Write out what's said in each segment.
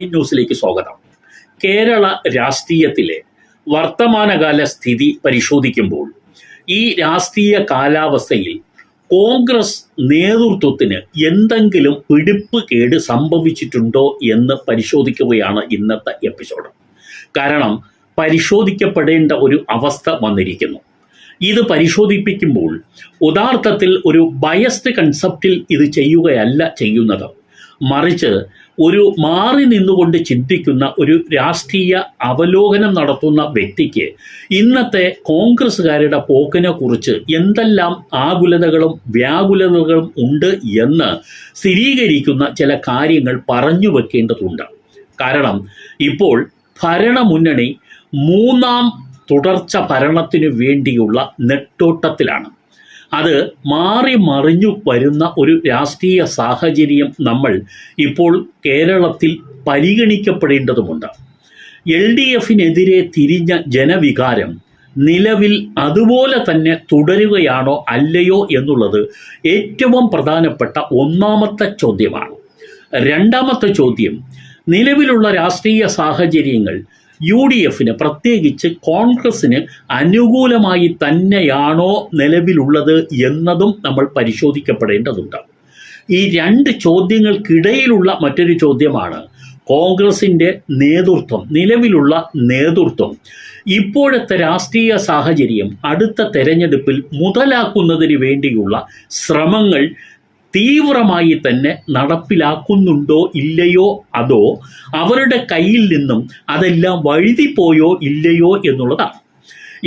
ന്യൂസിലേക്ക് സ്വാഗതം. കേരള രാഷ്ട്രീയത്തിലെ വർത്തമാനകാല സ്ഥിതി പരിശോധിക്കുമ്പോൾ ഈ രാഷ്ട്രീയ കാലാവസ്ഥയിൽ കോൺഗ്രസ് നേതൃത്വത്തിന് എന്തെങ്കിലും പിടിപ്പ് കേട് സംഭവിച്ചിട്ടുണ്ടോ എന്ന് പരിശോധിക്കുകയാണ് ഇന്നത്തെ എപ്പിസോഡ്. കാരണം പരിശോധിക്കപ്പെടേണ്ട ഒരു അവസ്ഥ വന്നിരിക്കുന്നു. ഇത് പരിശോധിപ്പിക്കുമ്പോൾ യഥാർത്ഥത്തിൽ ഒരു ബയസ്ഡ് കൺസെപ്റ്റിൽ ഇത് ചെയ്യുകയല്ല ചെയ്യുന്നത്, മറിച്ച് ഒരു മാറി നിന്നുകൊണ്ട് ചിന്തിക്കുന്ന ഒരു രാഷ്ട്രീയ അവലോകനം നടത്തുന്ന വ്യക്തിക്ക് ഇന്നത്തെ കോൺഗ്രസ്സുകാരുടെ പോക്കിനെ കുറിച്ച് എന്തെല്ലാം ആകുലതകളും വ്യാകുലതകളും ഉണ്ട് എന്ന് സ്ഥിരീകരിക്കുന്ന ചില കാര്യങ്ങൾ പറഞ്ഞു വെക്കേണ്ടതുണ്ട്. കാരണം ഇപ്പോൾ ഭരണമുന്നണി മൂന്നാം തുടർച്ച ഭരണത്തിനു വേണ്ടിയുള്ള നെട്ടോട്ടത്തിലാണ്. അത് മാറി മറിഞ്ഞു വരുന്ന ഒരു രാഷ്ട്രീയ സാഹചര്യം നമ്മൾ ഇപ്പോൾ കേരളത്തിൽ പരിഗണിക്കപ്പെടേണ്ടതുണ്ട്. LDFിനെതിരെ തിരിഞ്ഞ ജനവികാരം നിലവിൽ അതുപോലെ തന്നെ തുടരുകയാണോ അല്ലയോ എന്നുള്ളത് ഏറ്റവും പ്രധാനപ്പെട്ട ഒന്നാമത്തെ ചോദ്യമാണ്. രണ്ടാമത്തെ ചോദ്യം, നിലവിലുള്ള രാഷ്ട്രീയ സാഹചര്യങ്ങൾ UDFിന് പ്രത്യേകിച്ച് കോൺഗ്രസിന് അനുകൂലമായി തന്നെയാണോ നിലവിലുള്ളത് എന്നതും നമ്മൾ പരിശോധിക്കപ്പെടേണ്ടതുണ്ട്. ഈ രണ്ട് ചോദ്യങ്ങൾക്കിടയിലുള്ള മറ്റൊരു ചോദ്യമാണ് കോൺഗ്രസിൻ്റെ നേതൃത്വം, നിലവിലുള്ള നേതൃത്വം ഇപ്പോഴത്തെ രാഷ്ട്രീയ സാഹചര്യം അടുത്ത തെരഞ്ഞെടുപ്പിൽ മുതലാക്കുന്നതിന് വേണ്ടിയുള്ള ശ്രമങ്ങൾ തീവ്രമായി തന്നെ നടപ്പിലാക്കുന്നുണ്ടോ ഇല്ലയോ, അതോ അവരുടെ കയ്യിൽ നിന്നും അതെല്ലാം വഴുതിപ്പോയോ ഇല്ലയോ എന്നുള്ളതാണ്.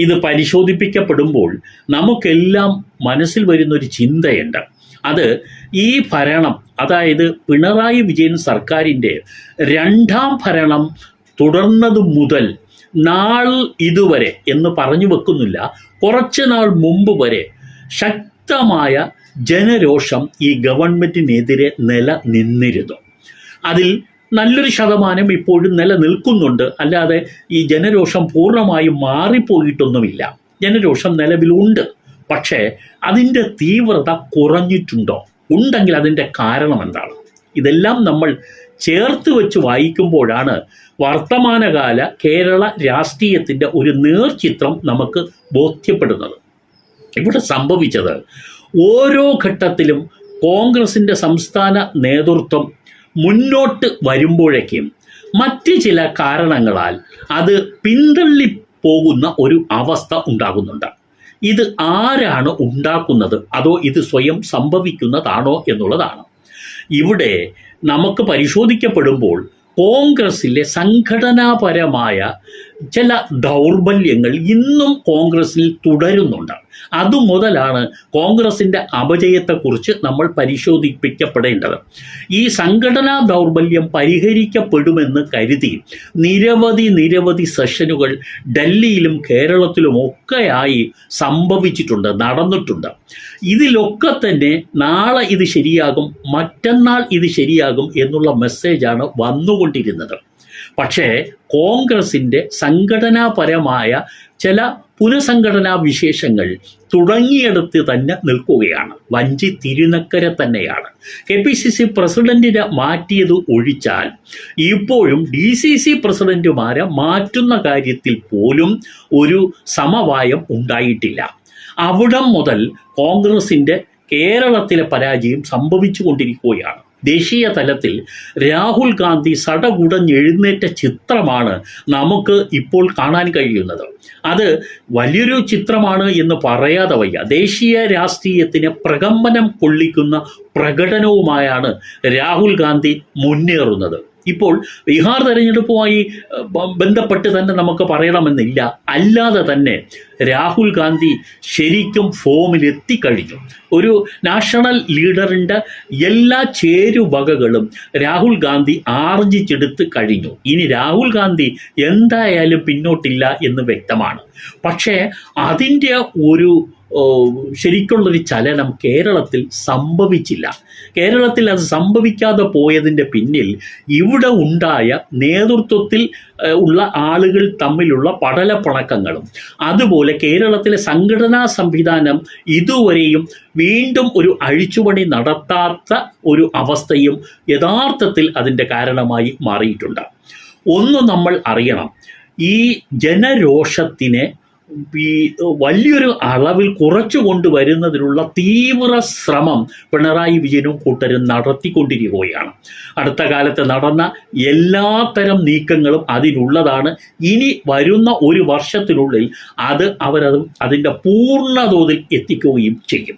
ഇത് പരിശോധിപ്പിക്കപ്പെടുമ്പോൾ നമുക്കെല്ലാം മനസ്സിൽ വരുന്നൊരു ചിന്തയുണ്ട്. അത് ഈ ഭരണം, അതായത് പിണറായി വിജയൻ സർക്കാരിൻ്റെ രണ്ടാം ഭരണം തുടർന്നത് മുതൽ നാൾ ഇതുവരെ എന്ന് പറഞ്ഞു വെക്കുന്നില്ല, കുറച്ച് നാൾ മുമ്പ് വരെ ശക്തമായ ജനരോഷം ഈ ഗവൺമെൻറ്റിനെതിരെ നിലനിന്നിരുന്നു. അതിൽ നല്ലൊരു ശതമാനം ഇപ്പോഴും നിലനിൽക്കുന്നുണ്ട്. അല്ലാതെ ഈ ജനരോഷം പൂർണ്ണമായും മാറിപ്പോയിട്ടൊന്നുമില്ല. ജനരോഷം നിലവിലുണ്ട്. പക്ഷേ അതിൻ്റെ തീവ്രത കുറഞ്ഞിട്ടുണ്ടോ? ഉണ്ടെങ്കിൽ അതിൻ്റെ കാരണം എന്താണ്? ഇതെല്ലാം നമ്മൾ ചേർത്ത് വെച്ച് വായിക്കുമ്പോഴാണ് വർത്തമാനകാല കേരള രാഷ്ട്രീയത്തിൻ്റെ ഒരു നേർചിത്രം നമുക്ക് ബോധ്യപ്പെടുന്നത്. ഇവിടെ സംഭവിച്ചത്, ഓരോ ഘട്ടത്തിലും കോൺഗ്രസിൻ്റെ സംസ്ഥാന നേതൃത്വം മുന്നോട്ട് വരുമ്പോഴേക്കും മറ്റ് ചില കാരണങ്ങളാൽ അത് പിന്തള്ളിപ്പോകുന്ന ഒരു അവസ്ഥ ഉണ്ടാകുന്നുണ്ട്. ഇത് ആരാണ് ഉണ്ടാക്കുന്നത്, അതോ ഇത് സ്വയം സംഭവിക്കുന്നതാണോ എന്നുള്ളതാണ്. ഇവിടെ നമുക്ക് പരിശോധിക്കപ്പെടുമ്പോൾ കോൺഗ്രസിലെ സംഘടനാപരമായ ചില ദൗർബല്യങ്ങൾ ഇന്നും കോൺഗ്രസിൽ തുടരുന്നുണ്ട്. അതുമുതലാണ് കോൺഗ്രസിൻ്റെ അപജയത്തെക്കുറിച്ച് നമ്മൾ പരിശോധിപ്പിക്കപ്പെടേണ്ടത്. ഈ സംഘടനാ ദൗർബല്യം പരിഹരിക്കപ്പെടുമെന്ന് കരുതി നിരവധി സെഷനുകൾ ഡൽഹിയിലും കേരളത്തിലും ഒക്കെയായി സംഭവിച്ചിട്ടുണ്ട്, നടന്നിട്ടുണ്ട്. ഇതിലൊക്കെ തന്നെ നാളെ ഇത് ശരിയാകും, മറ്റന്നാൾ ഇത് ശരിയാകും എന്നുള്ള മെസ്സേജാണ് വന്നുകൊണ്ടിരുന്നത്. പക്ഷേ കോൺഗ്രസിൻ്റെ സംഘടനാപരമായ ചില പുനഃസംഘടനാ വിശേഷങ്ങൾ തുടങ്ങിയെടുത്ത് തന്നെ നിൽക്കുകയാണ്. വഞ്ചി തിരുനക്കര തന്നെയാണ്. KPCC പ്രസിഡന്റിനെ മാറ്റിയത് ഒഴിച്ചാൽ ഇപ്പോഴും DCC പ്രസിഡന്റുമാരെ മാറ്റുന്ന കാര്യത്തിൽ പോലും ഒരു സമവായം ഉണ്ടായിട്ടില്ല. അവിടം മുതൽ കോൺഗ്രസിൻ്റെ കേരളത്തിലെ പരാജയം സംഭവിച്ചു കൊണ്ടിരിക്കുകയാണ്. ദേശീയ തലത്തിൽ രാഹുൽ ഗാന്ധി സടകുടഞ്ഞെഴുന്നേറ്റ ചിത്രമാണ് നമുക്ക് ഇപ്പോൾ കാണാൻ കഴിയുന്നത്. അത് വലിയൊരു ചിത്രമാണ് എന്ന് പറയാതെ വയ്യ. ദേശീയ രാഷ്ട്രീയത്തിന് പ്രകമ്പനം കൊള്ളിക്കുന്ന പ്രകടനവുമായാണ് രാഹുൽ ഗാന്ധി മുന്നേറുന്നത്. ഇപ്പോൾ ബീഹാർ തെരഞ്ഞെടുപ്പുമായി ബന്ധപ്പെട്ട് തന്നെ നമുക്ക് പറയണമെന്നില്ല, അല്ലാതെ തന്നെ രാഹുൽ ഗാന്ധി ശരിക്കും ഫോമിലെത്തിക്കഴിഞ്ഞു. ഒരു നാഷണൽ ലീഡറിൻ്റെ എല്ലാ ചേരുവകകളും രാഹുൽ ഗാന്ധി ആർജിച്ചെടുത്ത് കഴിഞ്ഞു. ഇനി രാഹുൽ ഗാന്ധി എന്തായാലും പിന്നോട്ടില്ല എന്ന് വ്യക്തമാണ്. പക്ഷേ അതിൻ്റെ ഒരു ശരിക്കുള്ളൊരു ചലനം കേരളത്തിൽ സംഭവിച്ചില്ല. കേരളത്തിൽ അത് സംഭവിക്കാതെ പോയതിൻ്റെ പിന്നിൽ ഇവിടെ ഉണ്ടായ നേതൃത്വത്തിൽ ഉള്ള ആളുകൾ തമ്മിലുള്ള പടലപ്പണക്കങ്ങളും, അതുപോലെ കേരളത്തിലെ സംഘടനാ സംവിധാനം ഇതുവരെയും വീണ്ടും ഒരു അഴിച്ചുപണി നടത്താത്ത ഒരു അവസ്ഥയും യഥാർത്ഥത്തിൽ അതിൻ്റെ കാരണമായി മാറിയിട്ടുണ്ട്. ഒന്ന് നമ്മൾ അറിയണം, ഈ ജനരോഷത്തിനെ ഈ വലിയൊരു അളവിൽ കുറച്ചു കൊണ്ടുവരുന്നതിനുള്ള തീവ്ര ശ്രമം പിണറായി വിജയനും കൂട്ടരും നടത്തിക്കൊണ്ടിരിക്കുകയാണ്. അടുത്ത കാലത്ത് നടന്ന എല്ലാത്തരം നീക്കങ്ങളും അതിനുള്ളതാണ്. ഇനി വരുന്ന ഒരു വർഷത്തിനുള്ളിൽ അതിൻ്റെ പൂർണ്ണതോതിൽ എത്തിക്കുകയും ചെയ്യും.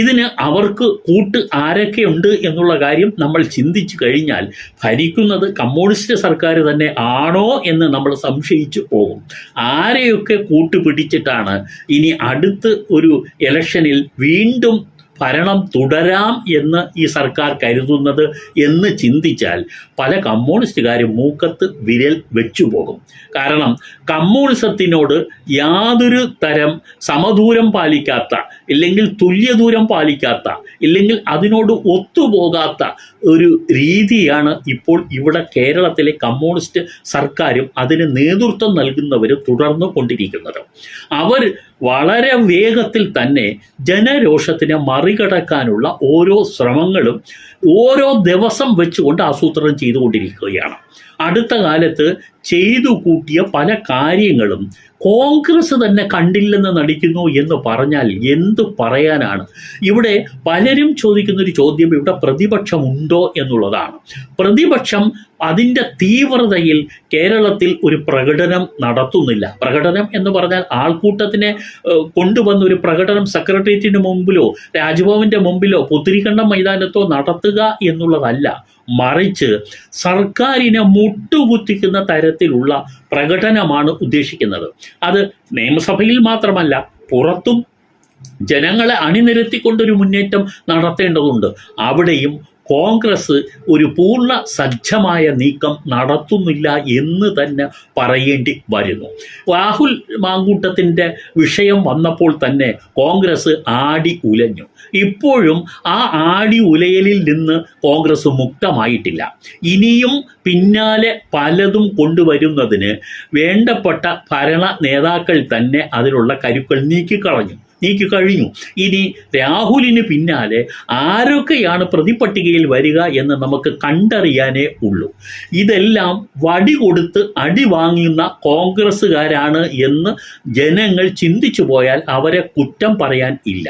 ഇതിന് അവർക്ക് കൂട്ട് ആരൊക്കെയുണ്ട് എന്നുള്ള കാര്യം നമ്മൾ ചിന്തിച്ചു കഴിഞ്ഞാൽ ഭരിക്കുന്നത് കമ്മ്യൂണിസ്റ്റ് സർക്കാർ തന്നെ ആണോ എന്ന് നമ്മൾ സംശയിച്ചു പോകും. ആരെയൊക്കെ കൂട്ടുപിടിച്ചിട്ടാണ് ഇനി അടുത്ത് ഒരു ഇലക്ഷനിൽ വീണ്ടും ഭരണം തുടരാം എന്ന് ഈ സർക്കാർ കരുതുന്നത് എന്ന് ചിന്തിച്ചാൽ പല കമ്മ്യൂണിസ്റ്റുകാരും മൂക്കത്ത് വിരൽ വെച്ചു പോകും. കാരണം കമ്മ്യൂണിസത്തിനോട് യാതൊരു തരം സമദൂരം പാലിക്കാത്ത, ഇല്ലെങ്കിൽ തുല്യദൂരം പാലിക്കാത്ത, ഇല്ലെങ്കിൽ അതിനോട് ഒത്തുപോകാത്ത ഒരു രീതിയാണ് ഇപ്പോൾ ഇവിടെ കേരളത്തിലെ കമ്മ്യൂണിസ്റ്റ് സർക്കാരും അതിന് നേതൃത്വം നൽകുന്നവർ തുടർന്നു കൊണ്ടിരിക്കുന്നത്. അവർ വളരെ വേഗത്തിൽ തന്നെ ജനരോഷത്തിനെ മറികടക്കാനുള്ള ഓരോ ശ്രമങ്ങളും ഓരോ ദിവസം വെച്ചുകൊണ്ട് ആസൂത്രണം ചെയ്തുകൊണ്ടിരിക്കുകയാണ്. അടുത്ത കാലത്ത് ചെയ്തു കൂട്ടിയ പല കാര്യങ്ങളും കോൺഗ്രസ് തന്നെ കണ്ടില്ലെന്ന് നടിക്കുന്നു എന്ന് പറഞ്ഞാൽ എന്തു പറയാനാണ്? ഇവിടെ പലരും ചോദിക്കുന്നൊരു ചോദ്യം, ഇവിടെ പ്രതിപക്ഷമുണ്ടോ എന്നുള്ളതാണ്. പ്രതിപക്ഷം അതിൻ്റെ തീവ്രതയിൽ കേരളത്തിൽ ഒരു പ്രകടനം നടത്തുന്നില്ല. പ്രകടനം എന്ന് പറഞ്ഞാൽ ആൾക്കൂട്ടത്തിനെ കൊണ്ടുവന്ന ഒരു പ്രകടനം സെക്രട്ടേറിയറ്റിന് മുമ്പിലോ രാജ്ഭവൻ്റെ മുമ്പിലോ പുത്തരിക്കണ്ടം മൈതാനത്തോ നടത്തുക എന്നുള്ളതല്ല. മറിച്ച് സർക്കാരിനെ മുട്ടുകുത്തിക്കുന്ന തരത്തിലുള്ള പ്രകടനമാണ് ഉദ്ദേശിക്കുന്നത്. അത് നിയമസഭയിൽ മാത്രമല്ല, പുറത്തും ജനങ്ങളെ അണിനിരത്തിക്കൊണ്ടൊരു മുന്നേറ്റം നടത്തേണ്ടതുണ്ട്. അവിടെയും കോൺഗ്രസ് ഒരു പൂർണ്ണ സജ്ജമായ നീക്കം നടത്തുന്നില്ല എന്ന് തന്നെ പറയേണ്ടി വരുന്നു. രാഹുൽ മാങ്കൂട്ടത്തിൻ്റെ വിഷയം വന്നപ്പോൾ തന്നെ കോൺഗ്രസ് ആടി ഉലഞ്ഞു. ഇപ്പോഴും ആ ആടി ഉലയലിൽ നിന്ന് കോൺഗ്രസ് മുക്തമായിട്ടില്ല. ഇനിയും പിന്നാലെ പലതും കൊണ്ടുവരുന്നതിന് വേണ്ടപ്പെട്ട ഭരണ നേതാക്കൾ തന്നെ അതിനുള്ള കരുക്കൾ നീക്കിക്കഴിഞ്ഞു. ഇനി രാഹുലിന് പിന്നാലെ ആരൊക്കെയാണ് പ്രതിപട്ടികയിൽ വരിക എന്ന് നമുക്ക് കണ്ടറിയാനേ ഉള്ളൂ. ഇതെല്ലാം വടി കൊടുത്ത് അടി വാങ്ങുന്ന കോൺഗ്രസ്സുകാരാണ് എന്ന് ജനങ്ങൾ ചിന്തിച്ചു പോയാൽ അവരെ കുറ്റം പറയാൻ ഇല്ല.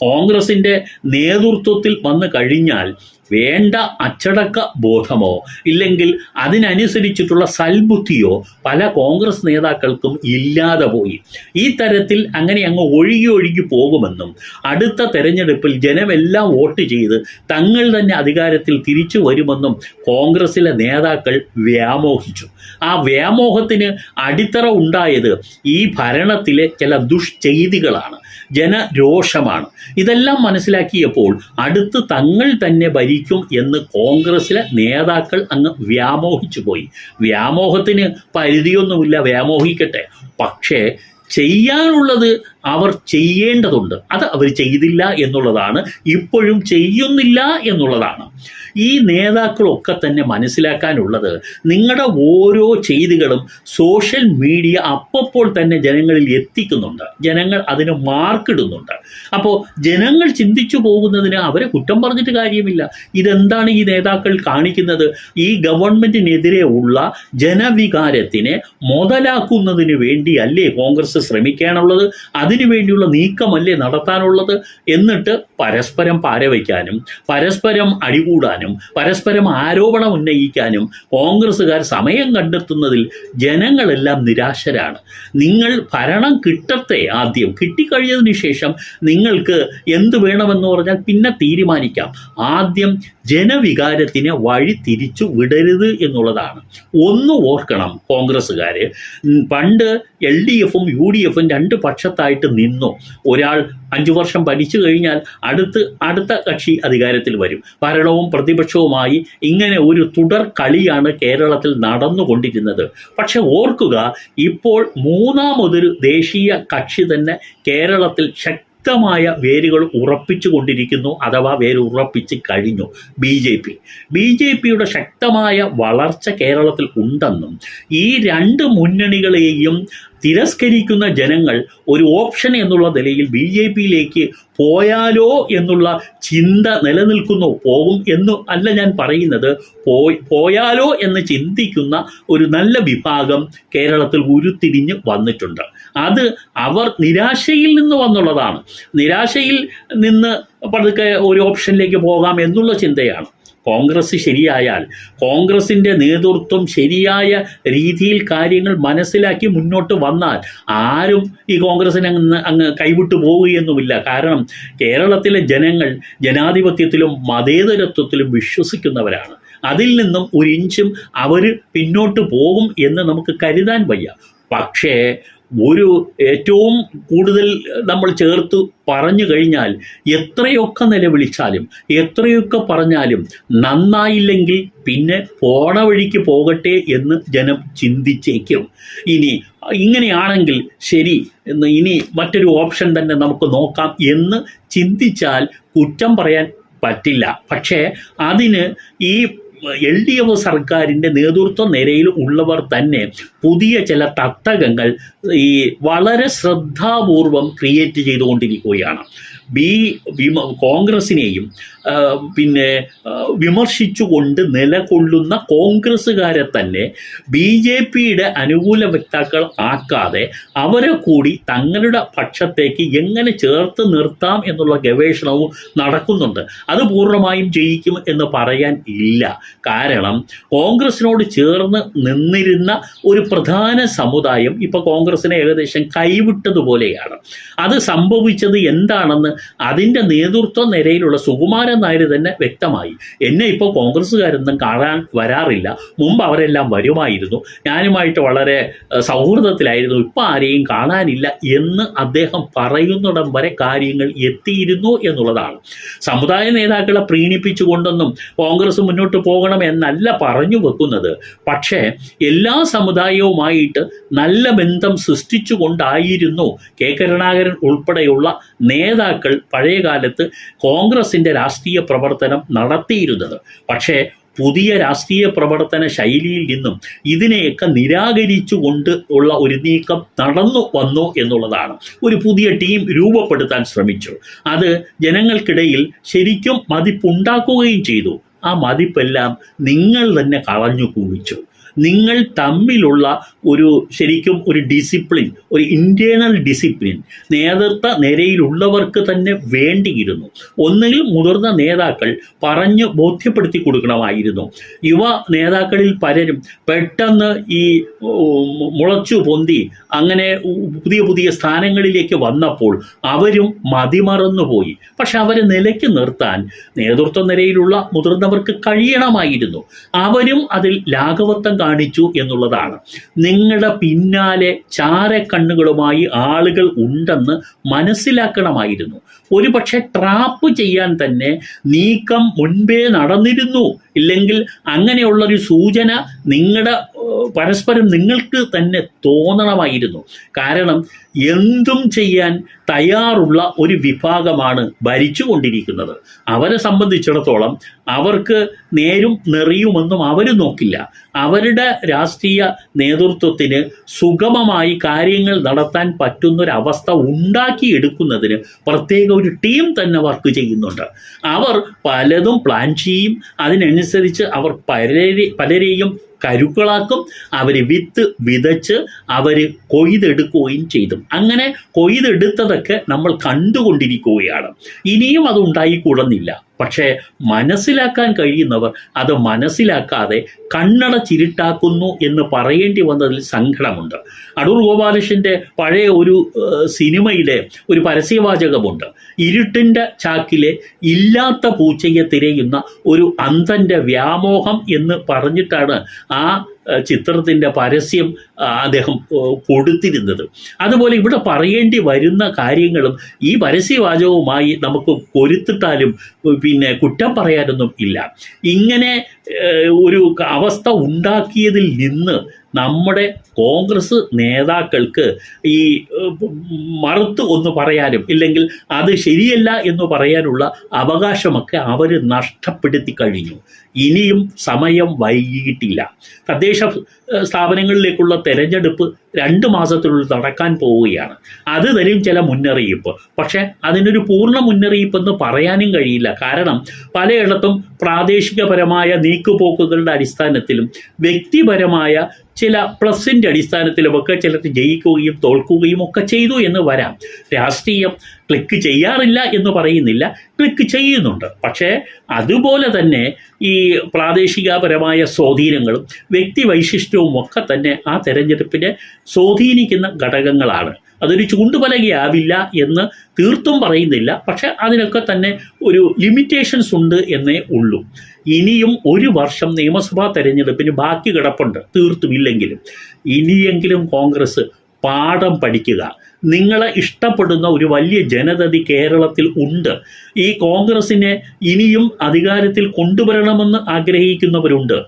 കോൺഗ്രസിൻ്റെ നേതൃത്വത്തിൽ വന്നു കഴിഞ്ഞാൽ വേണ്ട അച്ചടക്ക ബോധമോ ഇല്ലെങ്കിൽ അതിനനുസരിച്ചിട്ടുള്ള സൽബുദ്ധിയോ പല കോൺഗ്രസ് നേതാക്കൾക്കും ഇല്ലാതെ പോയി. ഈ തരത്തിൽ അങ്ങനെ അങ്ങ് ഒഴുകി പോകുമെന്നും അടുത്ത തെരഞ്ഞെടുപ്പിൽ ജനമെല്ലാം വോട്ട് ചെയ്ത് തങ്ങൾ തന്നെ അധികാരത്തിൽ തിരിച്ചു വരുമെന്നും കോൺഗ്രസിലെ നേതാക്കൾ വ്യാമോഹിച്ചു. ആ വ്യാമോഹത്തിന് അടിത്തറ ഉണ്ടായത് ഈ ഭരണത്തിലെ ചില ദുഷ്ചെയ്തികളാണ്, ജനരോഷമാണ്. ഇതെല്ലാം മനസ്സിലാക്കിയപ്പോൾ അടുത്ത് തങ്ങൾ തന്നെ ഭരിക്കും എന്ന് കോൺഗ്രസിലെ നേതാക്കൾ അങ്ങ് വ്യാമോഹിച്ചു പോയി. വ്യാമോഹത്തിന് പരിധിയൊന്നുമില്ല, വ്യാമോഹിക്കട്ടെ. പക്ഷേ ചെയ്യാനുള്ളത് അവർ ചെയ്യേണ്ടതുണ്ട്. അത് അവർ ചെയ്തില്ല എന്നുള്ളതാണ്, ഇപ്പോഴും ചെയ്യുന്നില്ല എന്നുള്ളതാണ്. ഈ നേതാക്കളൊക്കെ തന്നെ മനസ്സിലാക്കാനുള്ളത്, നിങ്ങളുടെ ഓരോ ചെയ്തികളും സോഷ്യൽ മീഡിയ അപ്പോൾ തന്നെ ജനങ്ങളിൽ എത്തിക്കുന്നുണ്ട്, ജനങ്ങൾ അതിന് മാർക്കിടുന്നുണ്ട്. അപ്പോൾ ജനങ്ങൾ ചിന്തിച്ചു പോകുന്നതിന് അവരെ കുറ്റം പറഞ്ഞിട്ട് കാര്യമില്ല. ഇതെന്താണ് ഈ നേതാക്കൾ കാണിക്കുന്നത്? ഈ ഗവൺമെൻറ്റിനെതിരെ ഉള്ള ജനവികാരത്തിനെ മുതലാക്കുന്നതിന് വേണ്ടിയല്ലേ കോൺഗ്രസ് ശ്രമിക്കാനുള്ളത്? അതിനുവേണ്ടിയുള്ള നീക്കമല്ലേ നടത്താനുള്ളത്? എന്നിട്ട് പരസ്പരം പാരവയ്ക്കാനും പരസ്പരം അടികൂടാനും പരസ്പരം ആരോപണം ഉന്നയിക്കാനും കോൺഗ്രസ്സുകാർ സമയം കണ്ടെത്തുന്നതിൽ ജനങ്ങളെല്ലാം നിരാശരാണ്. നിങ്ങൾ ഭരണം കിട്ടട്ടെ, ആദ്യം കിട്ടിക്കഴിഞ്ഞതിന് ശേഷം നിങ്ങൾക്ക് എന്ത് വേണമെന്ന് പറഞ്ഞാൽ പിന്നെ തീരുമാനിക്കാം. ആദ്യം ജനവികാരത്തിനെ വഴി തിരിച്ചു വിടരുത് എന്നുള്ളതാണ്. ഒന്ന് ഓർക്കണം കോൺഗ്രസ്സുകാർ, പണ്ട് LDFും UDFും രണ്ട് പക്ഷത്തായിട്ട് നിന്നു. ഒരാൾ 5 വർഷം ഭരിച്ചു കഴിഞ്ഞാൽ അടുത്ത കക്ഷി അധികാരത്തിൽ വരും. ഭരണവും പ്രതിപക്ഷവുമായി ഇങ്ങനെ ഒരു തുടർ കളിയാണ് കേരളത്തിൽ നടന്നുകൊണ്ടിരുന്നത്. പക്ഷെ ഓർക്കുക, ഇപ്പോൾ മൂന്നാമതൊരു ദേശീയ കക്ഷി തന്നെ കേരളത്തിൽ ശക്തമായ വേരുകൾ ഉറപ്പിച്ചു കൊണ്ടിരിക്കുന്നു, അഥവാ വേര് ഉറപ്പിച്ച് കഴിഞ്ഞു ബി ജെ പിയുടെ ശക്തമായ വളർച്ച കേരളത്തിൽ ഉണ്ടെന്നും ഈ രണ്ട് മുന്നണികളെയും തിരസ്കരിക്കുന്ന ജനങ്ങൾ ഒരു ഓപ്ഷൻ എന്നുള്ള നിലയിൽ ബി ജെ പിയിലേക്ക് പോയാലോ എന്നുള്ള ചിന്ത നിലനിൽക്കുന്നു. പോകും എന്ന് അല്ല ഞാൻ പറയുന്നത്, പോയാലോ എന്ന് ചിന്തിക്കുന്ന ഒരു നല്ല വിഭാഗം കേരളത്തിൽ ഉരുത്തിരിഞ്ഞ് വന്നിട്ടുണ്ട്. അത് അവർ നിരാശയിൽ നിന്ന് വന്നുള്ളതാണ്. നിരാശയിൽ നിന്ന് പതുക്കെ ഒരു ഓപ്ഷനിലേക്ക് പോകാം എന്നുള്ള ചിന്തയാണ്. കോൺഗ്രസ് ശരിയായാൽ, കോൺഗ്രസിൻ്റെ നേതൃത്വം ശരിയായ രീതിയിൽ കാര്യങ്ങൾ മനസ്സിലാക്കി മുന്നോട്ട് വന്നാൽ ആരും ഈ കോൺഗ്രസിനെ അങ്ങ് കൈവിട്ടു പോവുകയൊന്നുമില്ല. കാരണം കേരളത്തിലെ ജനങ്ങൾ ജനാധിപത്യത്തിലും മതേതരത്വത്തിലും വിശ്വസിക്കുന്നവരാണ്. അതിൽ നിന്നും ഒരു ഇഞ്ചും അവർ പിന്നോട്ട് പോകും എന്ന് നമുക്ക് കരുതാൻ വയ്യ. പക്ഷേ ഒരു ഏറ്റവും കൂടുതൽ നമ്മൾ ചേർത്ത് പറഞ്ഞു കഴിഞ്ഞാൽ എത്രയൊക്കെ നിലവിളിച്ചാലും എത്രയൊക്കെ പറഞ്ഞാലും നന്നായില്ലെങ്കിൽ പിന്നെ പോണ വഴിക്ക് പോകട്ടെ എന്ന് ജനം ചിന്തിച്ചേക്കും. ഇങ്ങനെയാണെങ്കിൽ ശരി, ഇനി മറ്റൊരു ഓപ്ഷൻ തന്നെ നമുക്ക് നോക്കാം എന്ന് ചിന്തിച്ചാൽ കുറ്റം പറയാൻ പറ്റില്ല. പക്ഷേ അതിന് ഈ LDF സർക്കാരിൻ്റെ നേതൃത്വ നിരയിൽ ഉള്ളവർ തന്നെ പുതിയ ചില തട്ടകങ്ങൾ വളരെ ശ്രദ്ധാപൂർവം ക്രിയേറ്റ് ചെയ്തുകൊണ്ടിരിക്കുകയാണ്. കോൺഗ്രസിനെയും പിന്നെ വിമർശിച്ചുകൊണ്ട് നിലകൊള്ളുന്ന കോൺഗ്രസ്സുകാരെ തന്നെ BJPയുടെ അനുകൂല വക്താക്കൾ ആക്കാതെ അവരെ കൂടി തങ്ങളുടെ പക്ഷത്തേക്ക് എങ്ങനെ ചേർത്ത് നിർത്താം എന്നുള്ള ഗവേഷണവും നടക്കുന്നുണ്ട്. അത് പൂർണ്ണമായും ജയിക്കും എന്ന് പറയാൻ ഇല്ല. കാരണം കോൺഗ്രസിനോട് ചേർന്ന് നിന്നിരുന്ന ഒരു പ്രധാന സമുദായം ഇപ്പോൾ കോൺഗ്രസിനെ ഏകദേശം കൈവിട്ടതുപോലെയാണ്. അത് സംഭവിച്ചത് എന്താണെന്ന് അതിൻ്റെ നേതൃത്വ നിരയിലുള്ള സുകുമാരൻ നായർ തന്നെ വ്യക്തമായി. എന്നെ ഇപ്പോൾ കോൺഗ്രസ്സുകാരൊന്നും കാണാൻ വരാറില്ല, മുമ്പ് അവരെല്ലാം വരുമായിരുന്നു, ഞാനുമായിട്ട് വളരെ സൗഹൃദത്തിലായിരുന്നു, ഇപ്പം ആരെയും കാണാനില്ല എന്ന് അദ്ദേഹം പറയുന്നിടം വരെ കാര്യങ്ങൾ എത്തിയിരുന്നു എന്നുള്ളതാണ്. സമുദായ നേതാക്കളെ പ്രീണിപ്പിച്ചുകൊണ്ടൊന്നും കോൺഗ്രസ് മുന്നോട്ട് പോകണം എന്നല്ല പറഞ്ഞു വെക്കുന്നത്. പക്ഷേ എല്ലാ സമുദായവുമായിട്ട് നല്ല ബന്ധം സൃഷ്ടിച്ചുകൊണ്ടായിരുന്നു കെ കരുണാകരൻ ഉൾപ്പെടെയുള്ള നേതാക്കൾ പഴയകാലത്ത് കോൺഗ്രസിൻ്റെ രാഷ്ട്രീയ പ്രവർത്തനം നടത്തിയിരുന്നത്. പക്ഷേ പുതിയ രാഷ്ട്രീയ പ്രവർത്തന ശൈലിയിൽ നിന്നും ഇതിനെയൊക്കെ നിരാകരിച്ചുകൊണ്ട് ഉള്ള ഒരു നീക്കം നടന്നു വന്നു എന്നുള്ളതാണ്. ഒരു പുതിയ ടീം രൂപപ്പെടുത്താൻ ശ്രമിച്ചു. അത് ജനങ്ങൾക്കിടയിൽ ശരിക്കും മതിപ്പുണ്ടാക്കുകയും ചെയ്തു. ആ മതിപ്പെല്ലാം നിങ്ങൾ തന്നെ കളഞ്ഞു കുവിച്ചു. നിങ്ങൾ തമ്മിലുള്ള ശരിക്കും ഒരു ഡിസിപ്ലിൻ, ഒരു ഇൻറ്റേർണൽ ഡിസിപ്ലിൻ നേതൃത്വ നിരയിലുള്ളവർക്ക് തന്നെ വേണ്ടിയിരുന്നു. ഒന്നുകിൽ മുതിർന്ന നേതാക്കൾ പറഞ്ഞ് ബോധ്യപ്പെടുത്തി കൊടുക്കണമായിരുന്നു. യുവ നേതാക്കളിൽ പലരും പെട്ടെന്ന് മുളച്ചു പൊന്തി അങ്ങനെ പുതിയ പുതിയ സ്ഥാനങ്ങളിലേക്ക് വന്നപ്പോൾ അവരും മതിമറന്നുപോയി. പക്ഷെ അവരെ നിലയ്ക്ക് നിർത്താൻ നേതൃത്വ നിരയിലുള്ള മുതിർന്നവർക്ക് കഴിയണമായിരുന്നു. അവരും അതിൽ ലാഘവത്വം കാണിച്ചു എന്നുള്ളതാണ്. നിങ്ങളുടെ പിന്നാലെ ചാരക്കണ്ണുകളുമായി ആളുകൾ ഉണ്ടെന്ന് മനസ്സിലാക്കണമായിരുന്നു. ഒരുപക്ഷെ ട്രാപ്പ് ചെയ്യാൻ തന്നെ നീക്കം മുൻപേ നടന്നിരുന്നു. ഇല്ലെങ്കിൽ അങ്ങനെയുള്ളൊരു സൂചന പരസ്പരം നിങ്ങൾക്ക് തന്നെ തോന്നണമായിരുന്നു. കാരണം എന്തും ചെയ്യാൻ തയ്യാറുള്ള ഒരു വിഭാഗമാണ് ഭരിച്ചുകൊണ്ടിരിക്കുന്നത്. അവരെ സംബന്ധിച്ചിടത്തോളം അവർക്ക് നേരും നെറിയുമെന്നും അവർ നോക്കില്ല. അവരുടെ രാഷ്ട്രീയ നേതൃത്വത്തിന് സുഗമമായി കാര്യങ്ങൾ നടത്താൻ പറ്റുന്നൊരവസ്ഥ ഉണ്ടാക്കിയെടുക്കുന്നതിന് പ്രത്യേക ഒരു ടീം തന്നെ വർക്ക് ചെയ്യുന്നുണ്ട്. അവർ പലതും പ്ലാൻ ചെയ്യും. അതിനനുസരിച്ച് അവർ പലരെയും കരുക്കളാക്കും. അവർ വിത്ത് വിതച്ച് അവർ കൊയ്തെടുക്കുകയും ചെയ്തു. അങ്ങനെ കൊയ്തെടുത്തതൊക്കെ നമ്മൾ കണ്ടുകൊണ്ടിരിക്കുകയാണ്. ഇനിയും അത് ഉണ്ടായിക്കൂടുന്നില്ല. പക്ഷേ മനസ്സിലാക്കാൻ കഴിയുന്നവർ അത് മനസ്സിലാക്കാതെ കണ്ണടച്ചിരുട്ടാക്കുന്നു എന്ന് പറയേണ്ടി വന്നതിൽ സങ്കടമുണ്ട്. അടൂർ ഗോപാലകൃഷ്ണൻ്റെ പഴയ ഒരു സിനിമയിലെ ഒരു പരസ്യവാചകമുണ്ട്. ഇരുട്ടിൻ്റെ ചാക്കിലെ ഇല്ലാത്ത പൂച്ചയെ തിരയുന്ന ഒരു അന്ധൻ്റെ വ്യാമോഹം എന്ന് പറഞ്ഞിട്ടാണ് ആ ചിത്രത്തിൻ്റെ പരസ്യം അദ്ദേഹം കൊടുത്തിരുന്നത്. അതുപോലെ ഇവിടെ പറയേണ്ടി വരുന്ന കാര്യങ്ങളും ഈ പരസ്യവാചകവുമായി നമുക്ക് പൊരുത്തിട്ടാലും പിന്നെ കുറ്റം പറയാനൊന്നും ഇല്ല. ഇങ്ങനെ ഒരു അവസ്ഥ ഉണ്ടാക്കിയതിൽ നിന്ന് നമ്മുടെ കോൺഗ്രസ് നേതാക്കൾക്ക് ഈ മറുത്ത് ഒന്ന് പറയാനും ഇല്ലെങ്കിൽ അത് ശരിയല്ല എന്ന് പറയാനുള്ള അവകാശമൊക്കെ അവർ നഷ്ടപ്പെടുത്തി കഴിഞ്ഞു. ഇനിയും സമയം വൈകിയിട്ടില്ല. തദ്ദേശ സ്ഥാപനങ്ങളിലേക്കുള്ള തെരഞ്ഞെടുപ്പ് 2 മാസത്തിനുള്ളിൽ നടക്കാൻ പോവുകയാണ്. അത് തരും ചില മുന്നറിയിപ്പ്. പക്ഷേ അതിനൊരു പൂർണ്ണ മുന്നറിയിപ്പെന്ന് പറയാനും കഴിയില്ല. കാരണം പലയിടത്തും പ്രാദേശികപരമായ നീക്കുപോക്കുകളുടെ അടിസ്ഥാനത്തിലും വ്യക്തിപരമായ ചില പ്ലസിൻ്റെ അടിസ്ഥാനത്തിലുമൊക്കെ ചിലർ ജയിക്കുകയും തോൽക്കുകയും ഒക്കെ ചെയ്തു എന്ന് വരാം. രാഷ്ട്രീയം ക്ലിക്ക് ചെയ്യാറില്ല എന്ന് പറയുന്നില്ല, ക്ലിക്ക് ചെയ്യുന്നുണ്ട്. പക്ഷേ അതുപോലെ തന്നെ ഈ പ്രാദേശികപരമായ സ്വാധീനങ്ങളും വ്യക്തി വൈശിഷ്ട്യവും ഒക്കെ തന്നെ ആ തെരഞ്ഞെടുപ്പിനെ സ്വാധീനിക്കുന്ന ഘടകങ്ങളാണ്. അതൊരു ചൂണ്ടുപലകയാവില്ല എന്ന് തീർത്തും പറയുന്നില്ല, പക്ഷെ അതിനൊക്കെ തന്നെ ഒരു ലിമിറ്റേഷൻസ് ഉണ്ട് എന്നേ ഉള്ളൂ. ഇനിയും 1 വർഷം നിയമസഭാ തെരഞ്ഞെടുപ്പിന് ബാക്കി കിടപ്പുണ്ട്. തീർത്തും ഇല്ലെങ്കിലും ഇനിയെങ്കിലും കോൺഗ്രസ് പാഠം പഠിക്കുക. നിങ്ങളെ ഇഷ്ടപ്പെടുന്ന ഒരു വലിയ ജനതതി കേരളത്തിൽ ഉണ്ട്. ഈ കോൺഗ്രസിനെ ഇനിയും അധികാരത്തിൽ കൊണ്ടുവരണമെന്ന് ആഗ്രഹിക്കുന്നവരുണ്ട്.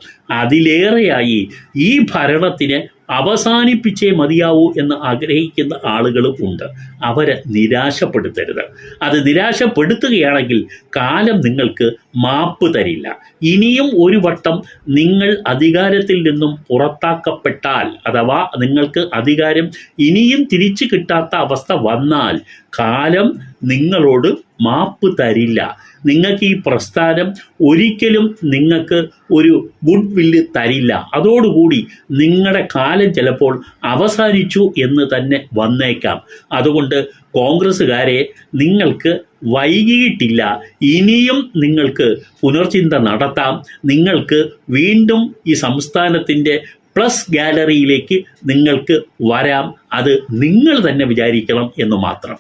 അതിലേറെയായി ഈ ഭരണത്തിനെ അവസാനിപ്പിച്ചേ മതിയാവൂ എന്ന് ആഗ്രഹിക്കുന്ന ആളുകളും ഉണ്ട്. അവരെ നിരാശപ്പെടുത്തരുത്. അത് നിരാശപ്പെടുത്തുകയാണെങ്കിൽ കാലം നിങ്ങൾക്ക് മാപ്പ് തരില്ല. ഇനിയും 1 വട്ടം നിങ്ങൾ അധികാരത്തിൽ നിന്നും പുറത്താക്കപ്പെട്ടാൽ, അഥവാ നിങ്ങൾക്ക് അധികാരം ഇനിയും തിരിച്ചു കിട്ടാത്ത അവസ്ഥ വന്നാൽ കാലം നിങ്ങളോട് മാപ്പ് തരില്ല. നിങ്ങൾക്ക് ഈ പ്രസ്ഥാനം ഒരിക്കലും നിങ്ങൾക്ക് ഒരു ഗുഡ് വില്ല് തരില്ല. അതോടുകൂടി നിങ്ങളുടെ കാലം ചിലപ്പോൾ അവസാനിച്ചു എന്ന് തന്നെ വന്നേക്കാം. അതുകൊണ്ട് കോൺഗ്രസ്സുകാരെ, നിങ്ങൾക്ക് വൈകിയിട്ടില്ല. ഇനിയും നിങ്ങൾക്ക് പുനർചിന്ത നടത്താം. നിങ്ങൾക്ക് വീണ്ടും ഈ സംസ്ഥാനത്തിൻ്റെ പ്ലസ് ഗാലറിയിലേക്ക് നിങ്ങൾക്ക് വരാം. അത് നിങ്ങൾ തന്നെ വിചാരിക്കണം എന്ന് മാത്രം.